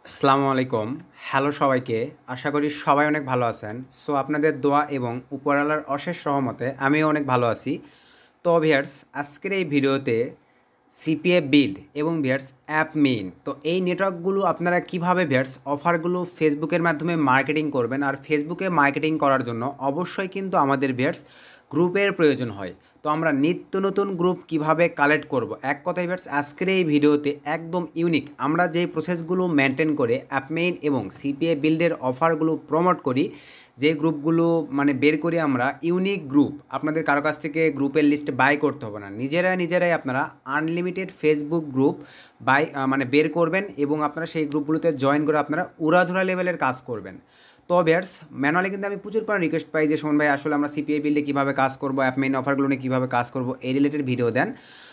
আসসালামু আলাইকুম। হ্যালো সবাইকে। আশা করি সবাই অনেক ভালো আছেন। সো আপনাদের দোয়া এবং উপরওয়ালার অশেষ রহমতে আমিও অনেক ভালো আছি। তো ভিউয়ার্স, আজকের এই ভিডিওতে সিপিএ বিল্ড এবং ভিউয়ার্স অ্যাপ মেইন, তো এই নেটওয়ার্কগুলো আপনারা কিভাবে ভিউয়ার্স অফারগুলো ফেসবুকের মাধ্যমে মার্কেটিং করবেন। আর ফেসবুকে মার্কেটিং করার জন্য অবশ্যই কিন্তু আমাদের ভিউয়ার্স গ্রুপের প্রয়োজন হয়। তো আমরা নিত্য নতুন গ্রুপ কিভাবে কালেক্ট করব, এক কথায় ভিউয়ার্স আজকের এই ভিডিওতে একদম ইউনিক আমরা যে প্রসেসগুলো মেনটেন করে অ্যাপ মেইন এবং সিপিএ বিল্ডের অফারগুলো প্রমোট করি, যে গ্রুপগুলো বের করি আমরা ইউনিক গ্রুপ। আপনাদের কারো কাছ থেকে গ্রুপের লিস্ট বাই করতে হবে না, নিজেরাই আপনারা আনলিমিটেড ফেসবুক গ্রুপ বাই বের করবেন এবং আপনারা সেই গ্রুপগুলোতে জয়েন করে আপনারা উড়াধুরা লেভেলের কাজ করবেন। তো ভিউয়ার্স, ম্যানুয়ালি কিন্তু আমি প্রচুর পরিমাণে রিকোয়েস্ট পাই যে সুমন ভাই আসলে আমরা সিপিএ বিল্ডে কীভাবে কাজ করবো, অ্যাপ মেইন অফারগুলো নিয়ে কীভাবে কাজ করবো, এই রিলেটেড ভিডিও দেন।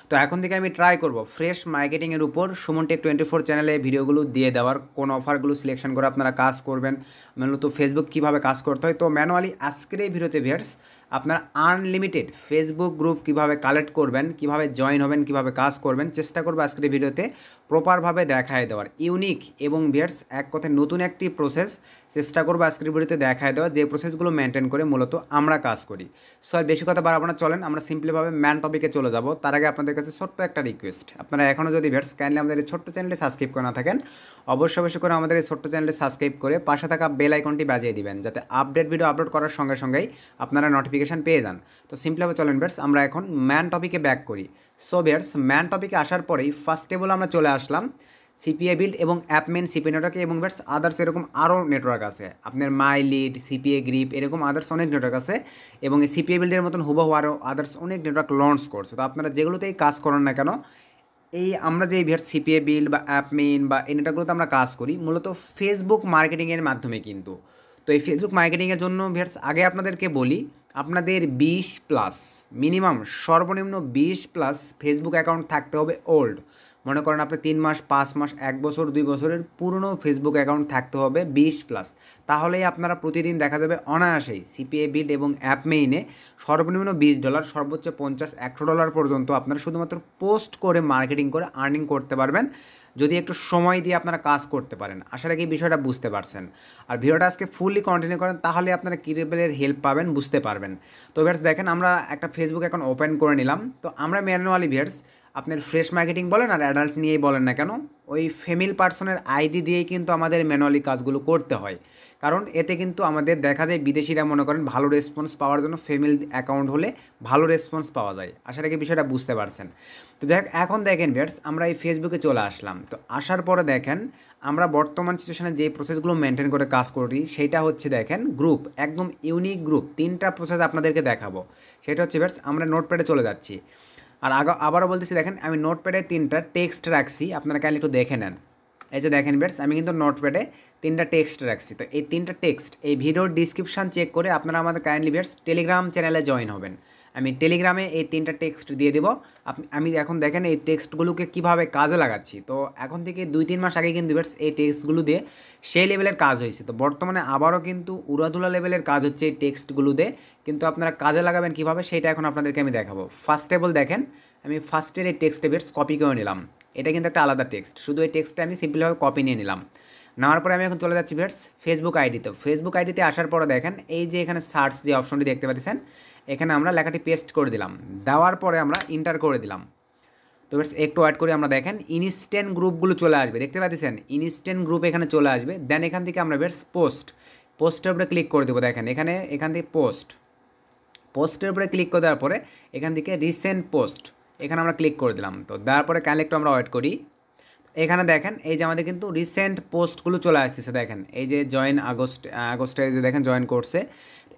তো এখন থেকে আমি ট্রাই করব ফ্রেশ মার্কেটিংয়ের উপর সুমন টেক 24 চ্যানেলে ভিডিওগুলো দিয়ে দেওয়ার, কোন অফারগুলো সিলেকশন করে আপনারা কাজ করবেন, মূলত ফেসবুক কীভাবে কাজ করতে হয়। তো ম্যানুয়ালি আজকের এই ভিডিওতে ভিউয়ার্স আপনার আনলিমিটেড ফেসবুক গ্রুপ কীভাবে কালেক্ট করবেন, কীভাবে জয়েন হবেন, কীভাবে কাজ করবেন চেষ্টা করবো আজকের ভিডিওতে প্রপারভাবে দেখায় দেওয়ার। ইউনিক এবং ভিউয়ার্স এক কথায় নতুন একটি প্রসেস চেষ্টা করবো আজকের ভিডিওতে দেখায় দেওয়া, যে প্রসেসগুলো মেনটেন করে মূলত আমরা কাজ করি। সো আর বেশি কথা বাড়াবো না, চলেন আমরা সিম্পলিভাবে ম্যান টপিকে চলে যাব। তার আগে আপনাদের কাছে ছোট্ট একটা রিকোয়েস্ট, আপনারা এখনও যদি ভিউয়ার্স কাইন্ডলি আমাদের এই ছোট্ট চ্যানেলটি সাবস্ক্রাইব করে না থাকেন, অবশ্যই করে আমাদের এই ছোট্ট চ্যানেলটি সাবস্ক্রাইব করে পাশে থাকা বেল আইকনটি বাজিয়ে দিবেন, যাতে আপডেট ভিডিও আপলোড করার সঙ্গে সঙ্গেই আপনারা নোটিফিকেশান পেয়ে যান। তো সিম্পলিভাবে চলেন ভিউয়ার্স আমরা এখন ম্যান টপিকে ব্যাক করি। সো ভিউয়ার্স, ম্যান টপিকে আসার পরেই ফার্স্ট টেবল আমরা চলে আসলাম সিপিএ বিল্ড এবং অ্যাপ মেইন সিপিএ নেটওয়ার্কে, এবং ভিউয়ার্স আদার্স এরকম আরও নেটওয়ার্ক আছে, আপনার মাই লিড, সিপিএ গ্রিপ, এরকম আদার্স অনেক নেটওয়ার্ক আছে। এবং এই সিপিএ বিল্ডের মতন হুবহু আরও আদার্স অনেক নেটওয়ার্ক লঞ্চ করছে। তো আপনারা যেগুলোতেই কাজ করেন না কেন, এই আমরা যে ভিউয়ার্স সিপিএ বিল্ড বা অ্যাপ মেইন বা এই নেটওয়ার্কগুলোতে আমরা কাজ করি মূলত ফেসবুক মার্কেটিংয়ের মাধ্যমে কিন্তু। তো এই ফেসবুক মার্কেটিংয়ের জন্য ভিউয়ার্স আগে আপনাদেরকে বলি, আপনাদের 20+ মিনিমাম সর্বনিম্ন 20+ ফেসবুক অ্যাকাউন্ট থাকতে হবে ওল্ড। মনে করেন আপনি 3 মাস, 5 মাস, 1 বছর, 2 বছরের পুরনো ফেসবুক অ্যাকাউন্ট থাকতে হবে 20+। তাহলেই আপনারা প্রতিদিন দেখা যাবে অনায়াসেই সিপিএ বিল্ড এবং অ্যাপ মেইনে সর্বনিম্ন $20, সর্বোচ্চ $50-100 পর্যন্ত আপনারা শুধুমাত্র পোস্ট করে মার্কেটিং করে আর্নিং করতে পারবেন, যদি একটু সময় দিয়ে আপনারা কাজ করতে পারেন। আশা রাখি বিষয়টা বুঝতে পারছেন। আর ভিডিওটা আজকে ফুললি কন্টিনিউ করেন, তাহলে আপনারা কী লেভেলের হেল্প পাবেন বুঝতে পারবেন। তো ভিউয়ার্স দেখেন, আমরা একটা ফেসবুক অ্যাকাউন্ট ওপেন করে নিলাম। তো আমরা ম্যানুয়ালি ভিউয়ার্স আপনার ফ্রেশ মার্কেটিং বলেন আর অ্যাডাল্ট নিয়েই বলেন না কেন, ওই ফিমেল পার্সনের আইডি দিয়েই কিন্তু আমাদের ম্যানুয়ালি কাজগুলো করতে হয়। কারণ এতে কিন্তু আমাদের দেখা যায় বিদেশিরা মনে করেন ভালো রেসপন্স পাওয়ার জন্য ফিমেল অ্যাকাউন্ট হলে ভালো রেসপন্স পাওয়া যায়। আশা রাখি বিষয়টা বুঝতে পারছেন। তো যাই হোক, এখন দেখেন ভিউয়ার্স আমরা এই ফেসবুকে চলে আসলাম। তো আসার পরে দেখেন আমরা বর্তমান সিচুয়েশনে যে প্রসেসগুলো মেনটেন করে কাজ করি সেইটা হচ্ছে দেখেন গ্রুপ, একদম ইউনিক গ্রুপ। 3টা প্রসেস আপনাদেরকে দেখাবো। সেটা হচ্ছে ভিউয়ার্স আমরা নোটপ্যাডে চলে যাচ্ছি। আর আবারও বলতেছি দেখেন, আমি নোটপ্যাডে 3টা টেক্সট রাখছি, আপনারা কাইন্ডলি একটু দেখে নেন। এই যে দেখেন ভিউয়ার্স, আমি কিন্তু নোটপ্যাডে 3টা টেক্সট রাখছি। তো এই 3টা টেক্সট এই ভিডিওর ডিসক্রিপশান চেক করে আপনারা আমাদের কাইন্ডলি ভিউয়ার্স টেলিগ্রাম চ্যানেলে জয়েন হবেন। আমি টেলিগ্রামে এই 3টা টেক্সট দিয়ে দেবো। আমি এখন দেখেন এই টেক্সটগুলোকে কীভাবে কাজে লাগাচ্ছি। তো এখন থেকে 2-3 মাস আগে কিন্তু ভিউয়ার্স এই টেক্সটগুলো দিয়ে সেই লেভেলের কাজ হয়েছে। তো বর্তমানে আবারও কিন্তু উড়াধুলা লেভেলের কাজ হচ্ছে এই টেক্সটগুলো দিয়ে, কিন্তু আপনারা কাজে লাগাবেন কীভাবে সেটা এখন আপনাদেরকে আমি দেখাবো। ফার্স্ট টেবল দেখেন, আমি ফার্স্টের এই টেক্সটে ভিউয়ার্স কপি করে নিলাম। এটা কিন্তু একটা আলাদা টেক্সট, শুধু এই টেক্সটটা আমি সিম্পলিভাবে কপি নিয়ে নিলাম। নেওয়ার পরে আমি এখন চলে যাচ্ছি ভিউয়ার্স ফেসবুক আইডিতে। ফেসবুক আইডিতে আসার পরে দেখেন এই যে এখানে সার্চ যে অপশনটি দেখতে পাচ্ছেন, এখানে আমরা লেখাটি পেস্ট করে দিলাম। দেওয়ার পরে আমরা ইন্টার করে দিলাম। তো ভিউয়ার্স একটু ওয়েট করে আমরা দেখেন ইনস্ট্যান্ট গ্রুপগুলো চলে আসবে, দেখতে পাচ্ছেন ইনস্ট্যান্ট গ্রুপ এখানে চলে আসবে। দেন এখান থেকে আমরা ভিউয়ার্স পোস্টের উপরে ক্লিক করে দেবো। দেখেন এখান থেকে পোস্টের উপরে ক্লিক করে দেওয়ার পরে এখান থেকে রিসেন্ট পোস্ট এখানে আমরা ক্লিক করে দিলাম। তো দেওয়ার পরে কাইন্ডলি একটু আমরা ওয়েট করি। এখানে দেখেন এই যে আমাদের কিন্তু রিসেন্ট পোস্টগুলো চলে আসতেছে। দেখেন এই যে জয়েন আগস্টে যে দেখেন জয়েন করছে,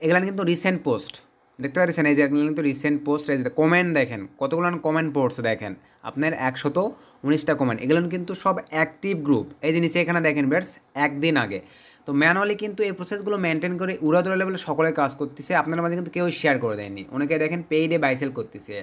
এগুলো কিন্তু রিসেন্ট পোস্ট দেখতে পাচ্ছেন। এই যে এগুলো কিন্তু রিসেন্ট পোস্ট। এই যে কমেন্ট দেখেন কতগুলো কমেন্ট পড়ছে, দেখেন আপনার 119টা কমেন্ট, এগুলো কিন্তু সব অ্যাক্টিভ গ্রুপ। এই যে নিচে এখানে দেখেন ভিউয়ার্স একদিন আগে। তো ম্যানুয়ালি কিন্তু এই প্রসেসগুলো মেনটেন করে উড়াধুরা লেভেলে সকলে কাজ করতেছে, আপনার মাঝে কিন্তু কেউ শেয়ার করে দেয়নি, অনেকে দেখেন পেইডে বাইসেল করতেছে।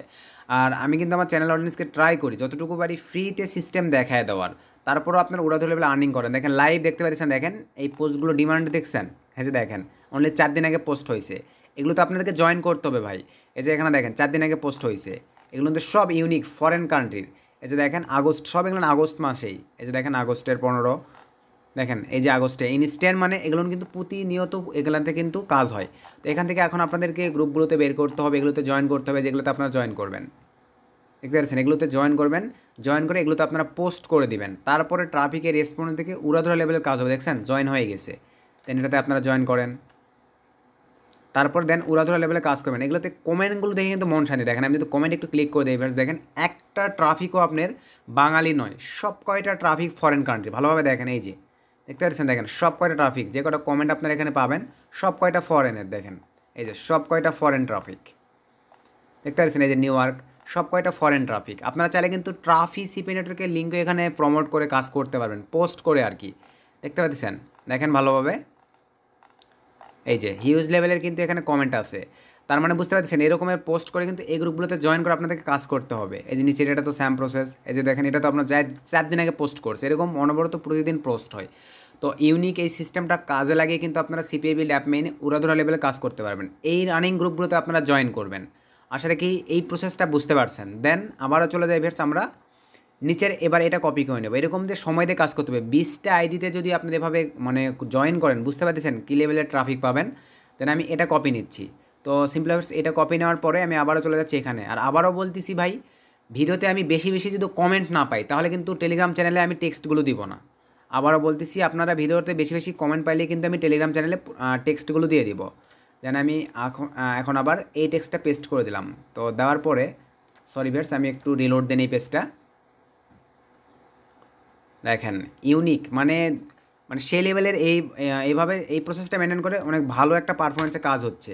আর আমি কিন্তু আমার চ্যানেল অডিয়েন্সকে ট্রাই করি যতটুকু পারি ফ্রিতে সিস্টেম দেখায় দেওয়ার, তারপরও আপনার উড়াধুরা লেভেলে আর্নিং করেন। দেখেন লাইভ দেখতে পাচ্ছেন, দেখেন এই পোস্টগুলো ডিমান্ড দেখছেন। হ্যাঁ যে দেখেন অনলি 4 দিন আগে পোস্ট হয়েছে, এগুলো তো আপনাদেরকে জয়েন করতে হবে ভাই। এই যে এখানে দেখেন 4 দিন আগে পোস্ট হয়েছে, এগুলো কিন্তু সব ইউনিক ফরেন কান্ট্রির। এই যে দেখেন আগস্ট, সব এগুলো আগস্ট মাসেই। এই যে দেখেন আগস্টের 15, দেখেন এই যে আগস্টে ইনস্ট্যান্ট মানে এগুলো কিন্তু প্রতিনিয়ত এগুলাতে কিন্তু কাজ হয়। তো এখান থেকে এখন আপনাদেরকে গ্রুপগুলোতে বের করতে হবে, এগুলোতে জয়েন করতে হবে, যেগুলোতে আপনারা জয়েন করবেন। দেখতে পাচ্ছেন এগুলোতে জয়েন করবেন, জয়েন করে এগুলোতে আপনারা পোস্ট করে দিবেন। তারপরে ট্রাফিকের রেসপন্স থেকে উড়াধুরা লেভেলের কাজ হবে। দেখছেন জয়েন হয়ে গেছে, দেন এটাতে আপনারা জয়েন করেন, তারপর দেন উড়াধুরা লেভেলে কাজ করবেন। এগুলোতে কমেন্টগুলো দেখে কিন্তু মন শান্তি। দেখেন আমি যদি কমেন্ট একটু ক্লিক করে দিই ভিউয়ার্স, দেখেন একটা ট্রাফিকও আপনার বাঙালি নয়, সব কয়টা ট্রাফিক ফরেন কান্ট্রি। ভালোভাবে দেখেন এই যে দেখতে পাচ্ছেন, দেখেন সব কয়টা ট্রাফিক, যে কয়টা কমেন্ট আপনারা এখানে পাবেন সব কয়টা ফরেনের। দেখেন এই যে সব কয়টা ফরেন ট্রাফিক দেখতে পাচ্ছেন, এই যে নিউ ইয়র্ক, সব কয়টা ফরেন ট্রাফিক। আপনারা চাইলে কিন্তু সিপি নেটওয়ার্কের লিঙ্কও এখানে প্রমোট করে কাজ করতে পারবেন, পোস্ট করে আর কি। দেখতে পাচ্ছেন দেখেন ভালোভাবে এই যে হিউজ লেভেলের কিন্তু এখানে কমেন্ট আছে। তার মানে বুঝতে পারছেন এরকমের পোস্ট করে কিন্তু এই গ্রুপগুলোতে জয়েন করে আপনাদেরকে কাজ করতে হবে। এই যে নিচের এটা তো স্যাম প্রসেস, এই যে দেখেন এটা তো আপনার 4 দিন আগে পোস্ট করছে, এরকম অনবরত প্রতিদিন পোস্ট হয়। তো ইউনিক এই সিস্টেমটা কাজে লাগিয়ে কিন্তু আপনারা সিপিএবিল্ড অ্যাপ মেইনে উড়াধুরা লেভেলে কাজ করতে পারবেন। এই রানিং গ্রুপগুলোতে আপনারা জয়েন করবেন। আশা রাখি এই প্রসেসটা বুঝতে পারছেন। দেন আবারও চলে যাই ভিউয়ার্স আমরা নিচের, এবার এটা কপি করে নেব। এরকম যে সময় দিয়ে কাজ করতে হবে, 20টা আইডিতে যদি আপনি এভাবে মানে জয়েন করেন, বুঝতে পারতেছেন কী লেভেলের ট্রাফিক পাবেন। দেন আমি এটা কপি নিচ্ছি। তো সিম্পল এটা কপি নেওয়ার পরে আমি আবারও চলে যাচ্ছি এখানে। আর আবারও বলতেছি ভাই, ভিডিওতে আমি বেশি বেশি যদি কমেন্ট না পাই তাহলে কিন্তু টেলিগ্রাম চ্যানেলে আমি টেক্সটগুলো দিব না। আবারও বলতেছি আপনারা ভিডিওতে বেশি বেশি কমেন্ট পাইলে কিন্তু আমি টেলিগ্রাম চ্যানেলে টেক্সটগুলো দিয়ে দিব। দেন আমি এখন আবার এই টেক্সটটা পেস্ট করে দিলাম। তো দেওয়ার পরে সরি ভিউয়ার্স আমি একটু রিলোড দেন এই পেজটা। দেখেন ইউনিক মানে মানে সেই লেভেলের এইভাবে এই প্রসেসটা মেনটেন করে অনেক ভালো একটা পারফরমেন্সে কাজ হচ্ছে।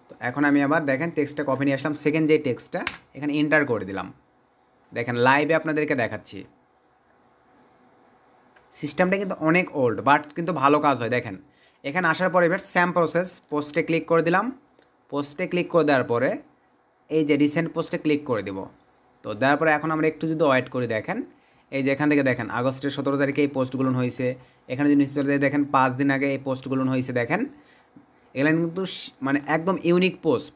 তো এখন আমি আবার দেখেন টেক্সটটা কপি নিয়ে আসলাম, সেকেন্ড যে টেক্সটটা এখানে এন্টার করে দিলাম। দেখেন লাইভে আপনাদেরকে দেখাচ্ছি। সিস্টেমটা কিন্তু অনেক ওল্ড বাট কিন্তু ভালো কাজ হয়। দেখেন এখানে আসার পরে এবার স্যাম প্রসেস, পোস্টে ক্লিক করে দিলাম। পোস্টে ক্লিক করে দেওয়ার পরে এই যে রিসেন্ট পোস্টে ক্লিক করে দেব। তো দেওয়ার পরে এখন আমরা একটু যদি ওয়েট করি, দেখেন এই যে এখান থেকে দেখেন আগস্টের 17 তারিখে এই পোস্টগুলো হয়েছে। এখানে যদি নিশ্চয় দেখেন 5 দিন আগে এই পোস্টগুলো হয়েছে। দেখেন এগুলো কিন্তু মানে একদম ইউনিক পোস্ট।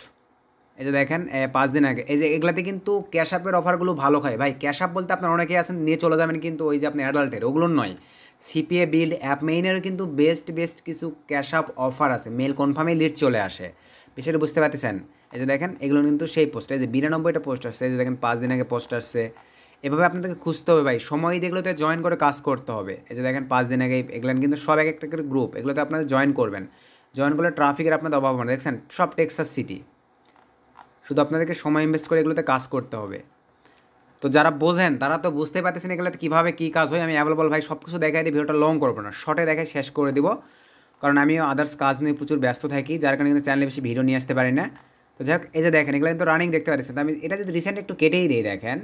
এই যে দেখেন 5 দিন আগে, এই যে এগুলাতে কিন্তু ক্যাশ আপের অফারগুলো ভালো খায় ভাই। ক্যাশ আপ বলতে আপনার অনেকেই আছেন নিয়ে চলে যাবেন, কিন্তু ওই যে আপনি অ্যাডাল্টের ওগুলোর নয়। সিপিএ বিল্ড অ্যাপ মেইনেরও কিন্তু বেস্ট কিছু ক্যাশ আপ অফার আছে, মেল কনফার্মে লিড চলে আসে। বিষয়টা বুঝতে পারতেছেন। এই যে দেখেন এগুলো কিন্তু সেই পোস্ট, এই যে 92টা পোস্ট আসছে, এই যে দেখেন 5 দিন আগে পোস্ট আসছে। এভাবে আপনাদেরকে খুঁজতে হবে ভাই, সময় দিয়ে এগুলোতে জয়েন করে কাজ করতে হবে। এই যে দেখেন 5 দিন আগে এগুলো কিন্তু সব এক একটা করে গ্রুপ, এগুলোতে আপনারা জয়েন করবেন। জয়েন করলে ট্রাফিকের আপনাদের অভাব হবে না। দেখছেন সব টেক্সাস সিটি, শুধু আপনাদেরকে সময় ইনভেস্ট করে এগুলোতে কাজ করতে হবে। তো যারা বোঝেন তারা তো বুঝতে পারতেছেন এগুলোতে কীভাবে কী কাজ হয়। আমি অ্যাভেলেবল ভাই সব কিছু দেখাই দিই, ভিডিওটা লং করবো না, শর্টে দেখাই শেষ করে দিব, কারণ আমিও আদার্স কাজ নিয়ে প্রচুর ব্যস্ত থাকি, যার কারণে কিন্তু চ্যানেলে বেশি ভিডিও নিয়ে আসতে পারি না। তো যাই হোক এই যে দেখেন এগুলো কিন্তু রানিং দেখতে পাচ্ছেন। তো আমি এটা যদি রিসেন্ট একটু কেটেই দিই, দেখেন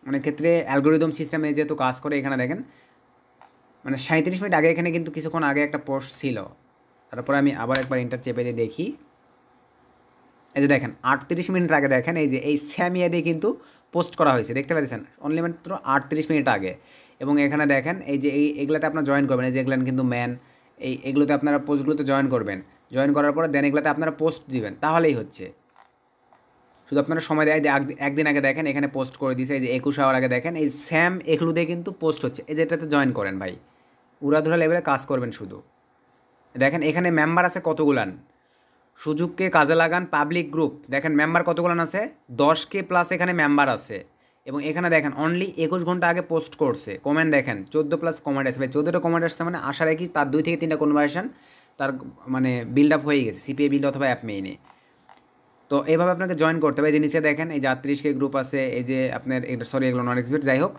অনেক ক্ষেত্রে অ্যালগোরিদম সিস্টেমে যেহেতু কাজ করে, এখানে দেখেন মানে 37 মিনিট আগে এখানে কিন্তু কিছুক্ষণ আগে একটা পোস্ট ছিল। তারপরে আমি আবার একবার ইন্টার চেপে দিয়ে দেখি, এই যে দেখেন 38 মিনিট আগে দেখেন এই যে এই স্যামিয়া দিয়ে কিন্তু পোস্ট করা হয়েছে। দেখতে পাচ্ছেন অনলি মাত্র 38 মিনিট আগে। এবং এখানে দেখেন এই যে এগুলোতে আপনারা জয়েন করবেন, এই যে এগুলো কিন্তু ম্যান এগুলোতে আপনারা পোস্টগুলোতে জয়েন করবেন। জয়েন করার পরে দেন এগুলোতে আপনারা পোস্ট দিবেন, তাহলেই হচ্ছে। শুধু আপনারা সময় দেয় একদিন আগে দেখেন এখানে পোস্ট করে দিয়েছে, এই যে 21 আওয়ার আগে দেখেন এই স্যাম এগুলো দিয়ে কিন্তু পোস্ট হচ্ছে। এই যে এটাতে জয়েন করেন ভাই, উড়াধুরা লেভেলে কাজ করবেন শুধু। দেখেন এখানে মেম্বার আছে কতগুলান, সুযোগকে কাজে লাগান পাবলিক গ্রুপ। দেখেন মেম্বার কতগুলো আছে, 10K প্লাস এখানে মেম্বার আছে। এবং এখানে দেখেন অনলি 21 ঘন্টা আগে পোস্ট করছে। কমেন্ট দেখেন 14 প্লাস কমেন্ট আসবে, 14টা কমেন্ট আসছে মানে আশা রাখি তার 2 থেকে 3টা কনভার্সন তার মানে বিল্ড আপ হয়ে গেছে সিপিএ বিল্ড অথবা অ্যাপ মেইনে। তো এইভাবে আপনাকে জয়েন করতে হবে। এই যে নিচে দেখেন এই যে 38K গ্রুপ আছে, এই যে আপনার সরি এগুলো নন এক্সপিট, যাই হোক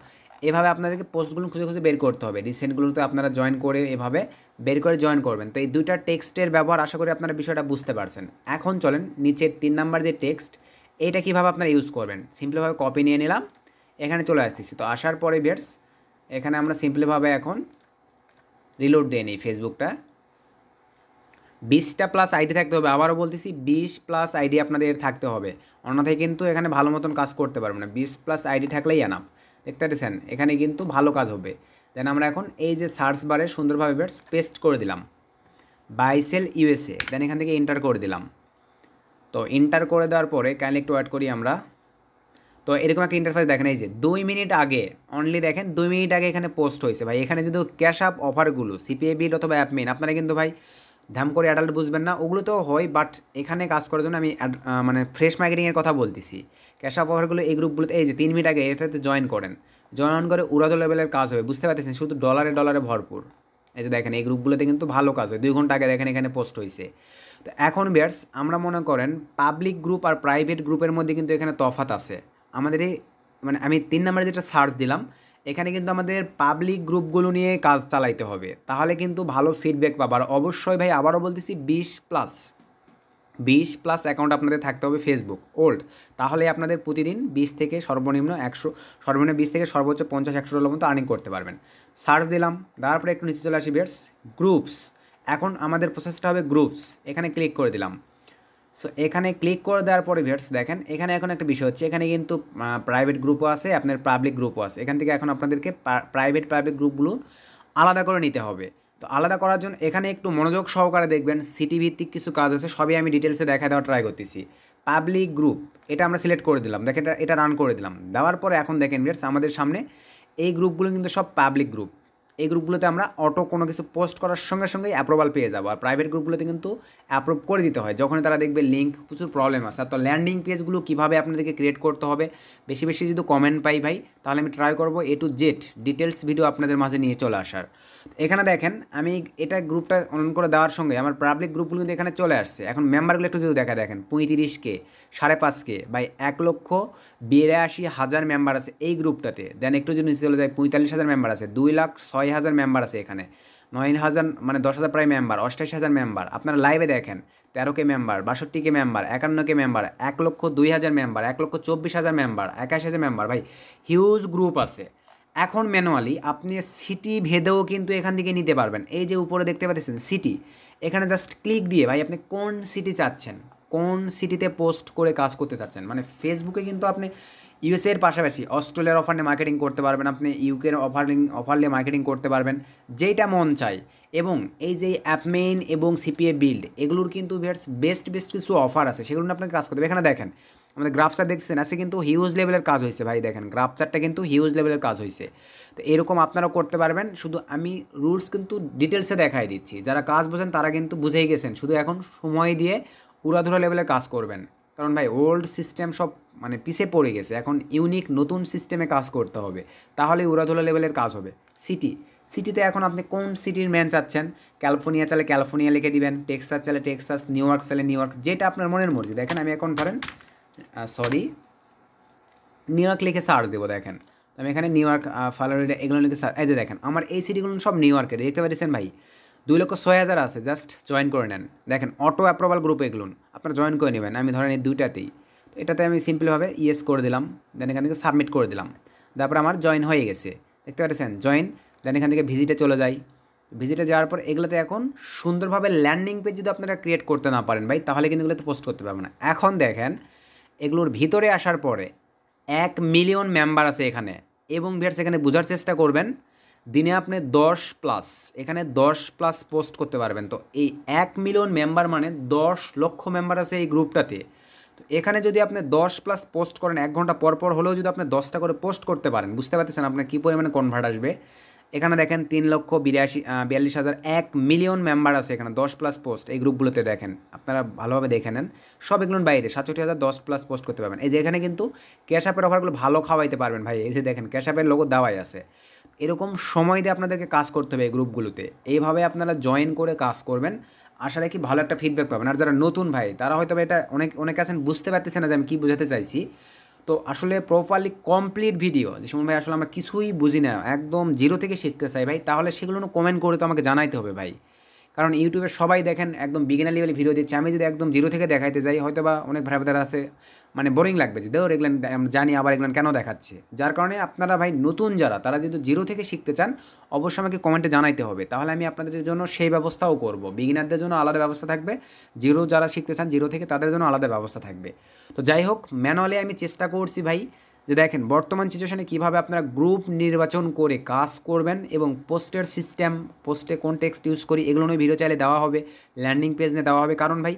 এভাবে আপনাদেরকে পোস্টগুলো খুঁজে খুঁজে বের করতে হবে। রিসেন্টগুলোতে আপনারা জয়েন করে এভাবে বের করে জয়েন করবেন। তো এই দুইটা টেক্সটের ব্যবহার আশা করি আপনারা বিষয়টা বুঝতে পারছেন। এখন চলেন নিচের 3 নাম্বার যে টেক্সট, এইটা কীভাবে আপনারা ইউজ করবেন। সিম্পলিভাবে কপি নিয়ে নিলাম, এখানে চলে আসতেছি। তো আসার পরে ভিউয়ার্স এখানে আমরা সিম্পলিভাবে এখন রিলোড দিয়ে নিই ফেসবুকটা। 20টা প্লাস আইডি থাকতে হবে, আবারও বলতেছি 20 প্লাস আইডি আপনাদের থাকতে হবে, অন্যথায় কিন্তু এখানে ভালো মতন কাজ করতে পারবেন না। 20 প্লাস আইডি থাকলেই এনাফ। দেখতে পাচ্ছেন এখানে কিন্তু ভালো কাজ হবে। দেন আমরা এখন এই যে সার্চ বারে সুন্দরভাবে পেস্ট করে দিলাম বাইসেল ইউএসএ, দেন এখান থেকে এন্টার করে দিলাম। তো এন্টার করে দেওয়ার পরে কাইন্ডলি একটু ওয়েট করি আমরা। তো এরকম একটা ইন্টারফেস দেখেন, এই যে 2 মিনিট আগে অনলি দেখেন 2 মিনিট আগে এখানে পোস্ট হয়েছে ভাই। এখানে যদি ক্যাশ আপ অফারগুলো সিপিএ বিল্ড অথবা অ্যাপমেন আপনারা কিন্তু ভাই ধ্যাম করে অ্যাডাল্ট বুঝবেন না, ওগুলো তো হয়, বাট এখানে কাজ করার জন্য আমি মানে ফ্রেশ মার্কেটিংয়ের কথা বলতেছি। ক্যাশ আপ অফারগুলো এই গ্রুপগুলোতে এই যে 3 মিনিট আগে এটাতে জয়েন করেন, জয়েন করে উড়াদো লেভেলের কাজ হবে, বুঝতে পারতেছেন, শুধু ডলারে ডলারে ভরপুর। এই যে দেখেন এই গ্রুপগুলোতে কিন্তু ভালো কাজ হয়, 2 ঘন্টা আগে দেখেন এখানে পোস্ট হয়েছে। তো এখন বিয়ার্স আমরা মনে করেন পাবলিক গ্রুপ আর প্রাইভেট গ্রুপের মধ্যে কিন্তু এখানে তফাৎ আছে। আমাদের এই মানে আমি 3 নম্বরে যেটা সার্চ দিলাম, এখানে কিন্তু আমাদের পাবলিক গ্রুপগুলো নিয়ে কাজ চালাইতে হবে, তাহলে কিন্তু ভালো ফিডব্যাক পাবো। আর অবশ্যই ভাই আবারও বলতেছি 20+ অ্যাকাউন্ট আপনাদের থাকতে হবে ফেসবুক ওল্ড, তাহলে আপনাদের প্রতিদিন 20 থেকে সর্বনিম্ন 100, সর্বনিম্ন 20 থেকে সর্বোচ্চ 50-100 ডলার মতো আর্নিং করতে পারবেন। সার্চ দিলাম, দেওয়ার পরে একটু নিচে চলে আসি বিয়ার্স, গ্রুপস। এখন আমাদের প্রসেসটা হবে গ্রুপস, এখানে ক্লিক করে দিলাম। সো এখানে ক্লিক করে দেওয়ার পরে ভিউয়ার্স দেখেন এখানে এখন একটা বিষয় হচ্ছে, এখানে কিন্তু প্রাইভেট গ্রুপও আছে, আপনার পাবলিক গ্রুপও আছে। এখান থেকে এখন আপনাদেরকে প্রাইভেট গ্রুপগুলো আলাদা করে নিতে হবে। তো আলাদা করার জন্য এখানে একটু মনোযোগ সহকারে দেখবেন, সিটি ভিত্তিক কিছু কাজ আছে, সবই আমি ডিটেলসে দেখা দেওয়ার ট্রাই করতেছি। পাবলিক গ্রুপ এটা আমরা সিলেক্ট করে দিলাম, দেখেন এটা রান করে দিলাম। দেওয়ার পরে এখন দেখেন ভিউয়ার্স আমাদের সামনে এই গ্রুপগুলো কিন্তু সব পাবলিক গ্রুপ। এই গ্রুপগুলোতে আমরা অটো কোনো কিছু পোস্ট করার সঙ্গে সঙ্গেই অ্যাপ্রুভাল পেয়ে যাবো। আর প্রাইভেট গ্রুপগুলোতে কিন্তু অ্যাপ্রুভ করে দিতে হয়, যখন তারা দেখবে লিঙ্ক প্রচুর প্রবলেম আছে। তো ল্যান্ডিং পেজগুলো কীভাবে আপনাদেরকে ক্রিয়েট করতে হবে, বেশি বেশি যদি কমেন্ট পাই ভাই, তাহলে আমি ট্রাই করবো A to Z details video আপনাদের মাঝে নিয়ে চলে আসার। এখানে দেখেন আমি এটা গ্রুপটা অন করে দেওয়ার সঙ্গে আমার পাবলিক গ্রুপগুলো কিন্তু এখানে চলে আসছে। এখন মেম্বারগুলো একটু যদি দেখেন 35K, 5.5K বাই 1,82,000 মেম্বার আছে এই গ্রুপটাতে। দেন একটু যদি চলে যায় 45,000 মেম্বার আছে, 2,06,000 মেম্বার আছে এখানে, 9,000 মানে 10,000 প্রায় মেম্বার, 88,000 মেম্বার। আপনারা লাইভে দেখেন 13K member, 62K member, 51K member, 1,02,000 member, 1,24,000 member, 81,000 member, ভাই হিউজ গ্রুপ আছে। এখন ম্যানুয়ালি আপনি সিটি ভেদেও কিন্তু এখান থেকে নিতে পারবেন। এই যে উপরে দেখতে পাচ্ছেন সিটি, এখানে জাস্ট ক্লিক দিয়ে ভাই আপনি কোন সিটি চাচ্ছেন, কোন সিটিতে পোস্ট করে কাজ করতে চাচ্ছেন। মানে ফেসবুকে কিন্তু আপনি ইউএসএ এর পাশাপাশি অস্ট্রেলিয়ার অফার নিয়ে মার্কেটিং করতে পারবেন, আপনি ইউকের অফার নিয়ে মার্কেটিং করতে পারবেন, যেইটা মন চাই। এবং এই যে অ্যাপমেইন এবং সিপিএ বিল্ড এগুলোর কিন্তু বেস্ট কিছু অফার আছে, সেগুলো আপনাকে কাজ করতে হবে। এখানে দেখেন আমাদের গ্রাফচার দেখছেন আছে, কিন্তু হিউজ লেভেলের কাজ হয়েছে ভাই, দেখেন গ্রাফচারটা কিন্তু হিউজ লেভেলের কাজ হয়েছে। তো এরকম আপনারাও করতে পারবেন, শুধু আমি রুলস কিন্তু ডিটেলসে দেখাই দিচ্ছি। যারা কাজ বোঝেন তারা কিন্তু বুঝেই গেছেন, শুধু এখন সময় দিয়ে উড়াধুরা লেভেলের কাজ করবেন। কারণ ভাই ওল্ড সিস্টেম সব মানে পিছিয়ে পড়ে গেছে, এখন ইউনিক নতুন সিস্টেমে কাজ করতে হবে, তাহলে উড়াধুরা লেভেলের কাজ হবে। সিটিতে এখন আপনি কোন সিটির ম্যান চাচ্ছেন, ক্যালিফোর্নিয়া চাইলে ক্যালিফোর্নিয়া লিখে দিবেন, টেক্সাস চাইলে টেক্সাস, নিউ ইয়র্ক চাইলে নিউ ইয়র্ক, যেটা আপনার মনের মর্জি। দেখেন আমি এখন ধরেন নিউ ইয়র্ক লিখে সার্চ দেবো। দেখেন আমি এখানে নিউ ইয়র্ক, ফ্লোরিডা এগুলো লিখে সার্চ, এই যে দেখেন আমার এই সিটিগুলো সব নিউ ইয়র্কের, দেখতে পাচ্ছেন ভাই 2,06,000 আছে, জাস্ট জয়েন করে নেন। দেখেন অটো অ্যাপ্রুভাল গ্রুপ এগুলো আপনারা জয়েন করে নেবেন। আমি ধরেন এই দুইটাতেই, তো এটাতে আমি সিম্পলভাবে ইয়েস করে দিলাম, দেন এখান থেকে সাবমিট করে দিলাম। তারপর আমার জয়েন হয়ে গেছে, দেখতে পাচ্ছেন জয়েন। দেন এখান থেকে ভিজিটে চলে যাই, ভিজিটে যাওয়ার পর এগুলোতে এখন সুন্দরভাবে ল্যান্ডিং পেজ যদি আপনারা ক্রিয়েট করতে না পারেন ভাই, তাহলে কিন্তু এগুলোতে পোস্ট করতে পারবেন না। এখন দেখেন এগুলোর ভিতরে আসার পরে 1 মিলিয়ন মেম্বার আছে এখানে, এবং ভিউয়ার্স এখানে বোঝার চেষ্টা করবেন, দিনে আপনি 10+, এখানে 10+ পোস্ট করতে পারবেন। তো এই 1 মিলিয়ন মেম্বার মানে 10 লক্ষ মেম্বার আছে এই গ্রুপটাতে। তো এখানে যদি আপনি 10+ পোস্ট করেন, 1 ঘন্টা পর পর হলেও যদি আপনি 10টা করে পোস্ট করতে পারেন, বুঝতে পারতেছেন আপনার কী পরিমাণে কনভার্ট আসবে। এখানে দেখেন 3,42,000 1 মিলিয়ন মেম্বার আছে এখানে, 10+ পোস্ট এই গ্রুপগুলোতে দেখেন, আপনারা ভালোভাবে দেখে নেন। সব এগুলোর বাইরে 67,000 10+ পোস্ট করতে পারবেন। এই যে এখানে কিন্তু ক্যাশ অ্যাপের অফারগুলো ভালো খাওয়াইতে পারবেন ভাই, এই যে দেখেন ক্যাশ অ্যাপের লোগো দেওয়াই আছে। এরকম সময় দিয়ে আপনাদেরকে কাজ করতে হবে এই গ্রুপগুলোতে, এইভাবে আপনারা জয়েন করে কাজ করবেন, আশা রাখি ভালো একটা ফিডব্যাক পাবেন। আর যারা নতুন ভাই তারা হয়তো এটা অনেকে আছেন বুঝতে পারতেছেন না যে আমি কী বোঝাতে চাইছি। তো আসলে প্রপারলি কমপ্লিট ভিডিও যে সময় ভাই আসলে আমরা কিছুই বুঝি না, একদম জিরো থেকে শিখতে চাই ভাই, তাহলে সেগুলো কমেন্ট করে তো আমাকে জানাইতে হবে ভাই। কারণ ইউটিউবে সবাই দেখেন একদম বিগিনার লেভেলে ভিডিও দিচ্ছে, আমি যদি একদম জিরো থেকে দেখাইতে যাই হয়তো বা অনেক ভাই বোনেরা আছে মানে বোরিং লাগবে, যে দেও এগুলো জানি আবার এগুলো কেন দেখাচ্ছে। যার কারণে আপনারা ভাই নতুন যারা তারা যদি জিরো থেকে শিখতে চান অবশ্যই আমাকে কমেন্টে জানাইতে হবে, তাহলে আমি আপনাদের জন্য সেই ব্যবস্থাও করব। বিগিনারদের জন্য আলাদা ব্যবস্থা থাকবে, জিরো যারা শিখতে চান জিরো থেকে তাদের জন্য আলাদা ব্যবস্থা থাকবে। তো যাই হোক, ম্যানুয়ালি আমি চেষ্টা করছি ভাই যে দেখেন বর্তমান সিচুয়েশনে কীভাবে আপনারা গ্রুপ নির্বাচন করে কাজ করবেন, এবং পোস্টের সিস্টেম, পোস্টে কোন টেক্সট ইউজ করি এগুলো নিয়ে ভিডিও চাইলে দেওয়া হবে, ল্যান্ডিং পেজ নিয়ে দেওয়া হবে। কারণ ভাই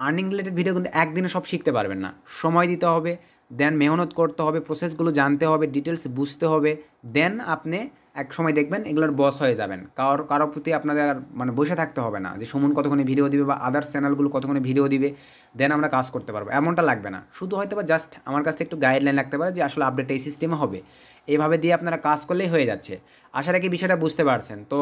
আর্নিং রিলেটেড ভিডিও কিন্তু একদিনে সব শিখতে পারবেন না, সময় দিতে হবে। দেন মেহনত করতে হবে, প্রসেসগুলো জানতে হবে, ডিটেলস বুঝতে হবে, দেন আপনি এক সময় দেখবেন এগুলোর বস হয়ে যাবেন। কারো প্রতি আপনাদের আর মানে বসে থাকতে হবে না যে সুমন কতক্ষণে ভিডিও দিবে বা আদার্স চ্যানেলগুলো কতক্ষণে ভিডিও দিবে দেন আমরা কাজ করতে পারবো, এমনটা লাগবে না। শুধু হয়তো বা জাস্ট আমার কাছে একটু গাইডলাইন লাগতে পারে যে আসলে আপডেট এই সিস্টেমে হবে, এইভাবে দিয়ে আপনারা কাজ করলেই হয়ে যাচ্ছে। আশা রাখি বিষয়টা বুঝতে পারছেন। তো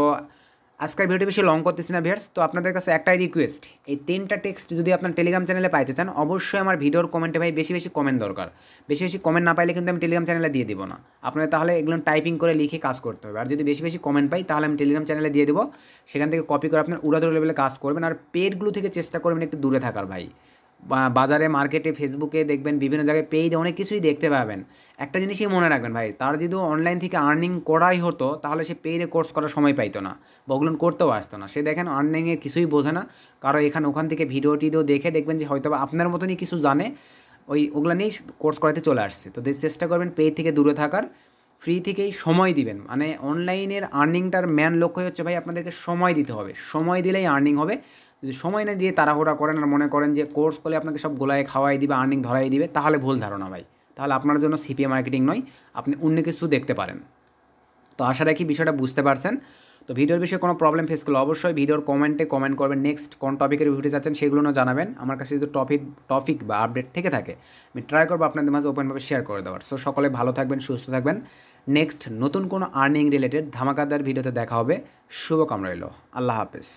আজকের ভিডিও বেশি লং করতেছি না ভিউয়ার্স, তো আপনাদের কাছে একটাই রিকোয়েস্ট, এই 3টা টেক্সট যদি আপনার টেলিগ্রাম চ্যানেলে পাইতে চান অবশ্যই আমার ভিডিওর কমেন্টে ভাই বেশি বেশি কমেন্ট দরকার। বেশি বেশি কমেন্ট না পাইলে কিন্তু আমি টেলিগ্রাম চ্যানেলে দিয়ে দিব না, আপনাদের তাহলে এগুলো টাইপিং করে লিখে কাজ করতে হবে। আর যদি বেশি বেশি কমেন্ট পাই তাহলে আমি টেলিগ্রাম চ্যানেলে দিয়ে দেবো, সেখান থেকে কপি করে আপনার উড়াদুড়ো লেভেলে কাজ করবেন। আর পেডগুলো থেকে চেষ্টা করবেন একটু দূরে থাকার ভাই। বাজারে মার্কেটে ফেসবুকে দেখবেন বিভিন্ন জায়গায় পেইড অনেক কিছুই দেখতে পাবেন। একটা জিনিসই মনে রাখবেন ভাই, তার যদি অনলাইন থেকে আর্নিং করাই হতো তাহলে সে পেইডে কোর্স করার সময় পাইতো না বা ওগুলো করতেও আসতো না। সে দেখেন আর্নিংয়ের কিছুই বোঝে না, কারো এখানে ওখান থেকে ভিডিও টিডিও দেখে দেখবেন যে হয়তো আপনার মতনই কিছু জানে, ওগুলো নিয়েই কোর্স করাতে চলে আসছে। তো চেষ্টা করবেন পেইড থেকে দূরে থাকার, ফ্রি থেকেই সময় দিবেন। মানে অনলাইনের আর্নিংটার ম্যান লক্ষ্যই হচ্ছে ভাই আপনাদেরকে সময় দিতে হবে, সময় দিলেই আর্নিং হবে। যদি সময় না দিয়ে তাড়াহুড়া করেন আর মনে করেন যে কোর্স করলে আপনাকে সব গোলায় খাওয়াই দিবে, আর্নিং ধরাই দিবে, তাহলে ভুল ধারণা ভাই, তাহলে আপনার জন্য সিপিএ মার্কেটিং নয়, আপনি অন্য কিছু দেখতে পারেন। তো আশা রাখি বিষয়টা বুঝতে পারছেন। তো ভিডিওর বিষয়ে কোনো প্রবলেম ফেস করলে অবশ্যই ভিডিওর কমেন্টে কমেন্ট করবেন, নেক্সট কোন টপিকের ভিডিও চাচ্ছেন সেগুলো জানাবেন। আমার কাছে যদি টপিক বা আপডেট থেকে থাকে আমি ট্রাই করবো আপনাদের মাঝে ওপেনভাবে শেয়ার করে দেওয়ার। সো সকলে ভালো থাকবেন, সুস্থ থাকবেন। নেক্সট নতুন কোনো আর্নিং রিলেটেড ধামাকাদার ভিডিওতে দেখা হবে। শুভকামনা রইল। আল্লাহ হাফেজ।